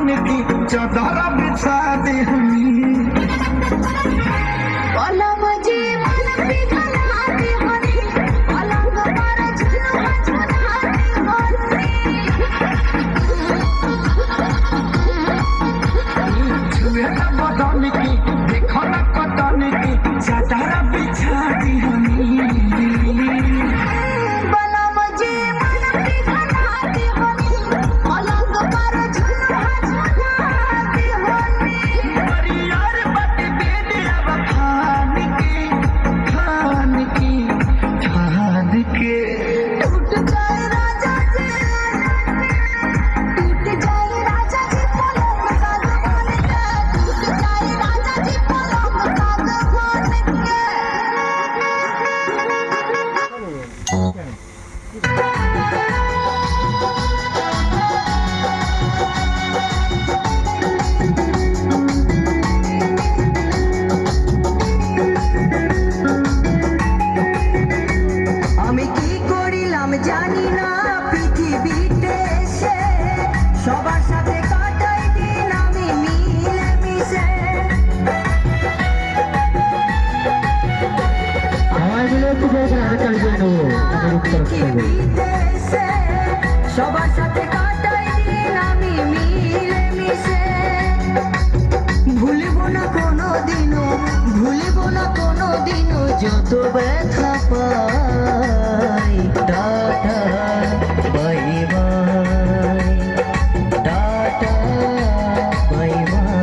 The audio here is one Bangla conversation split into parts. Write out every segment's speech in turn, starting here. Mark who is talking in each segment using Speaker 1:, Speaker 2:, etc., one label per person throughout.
Speaker 1: बदन की चादर बिछा दे हमी बदन की देखो ना बदन की चादर बिछा दी हमी
Speaker 2: জানি না পৃথিবীতে এসে সবার সাথে কাটাই দিন আমি মিলে মিশে পৃথিবীতে এসে সবার সাথে কাটাই দিন আমি মিলে মিশে ভুলবো না কোনোদিনও যত ব্যথা পাই tata bye bye tata bye bye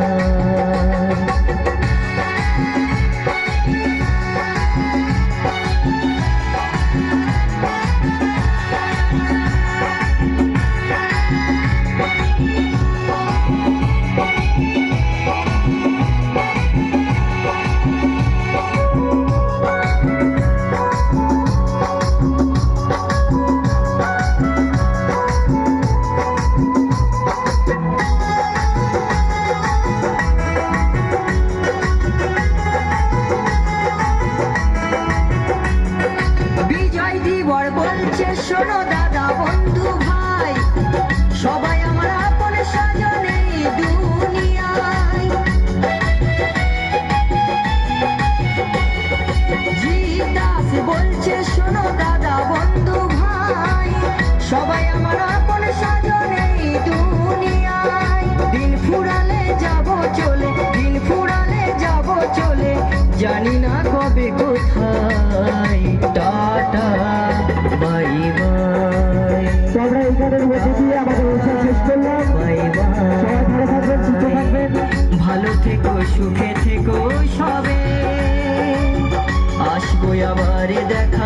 Speaker 2: শোনো দাদা বন্ধু ভাই সবাই আমার আপন স্বজন এই দুনিয়ায় জিদাস বলছে শোনো দাদা বন্ধু ভাই সবাই আমার আপন স্বজন এই দুনিয়ায় দিন ফুরালে যাব চলে জানি না কবে কোথায় টাটা বাই বাই আমরা এখানের মধ্যে দিয়ে আমাদের অনুষ্ঠান শেষ করলাম বাই বাই সবাই ভালো থাকবেন সুস্থ থাকবেন ভালো থেকো সুখে থেকো সবে আসবো আবার দেখা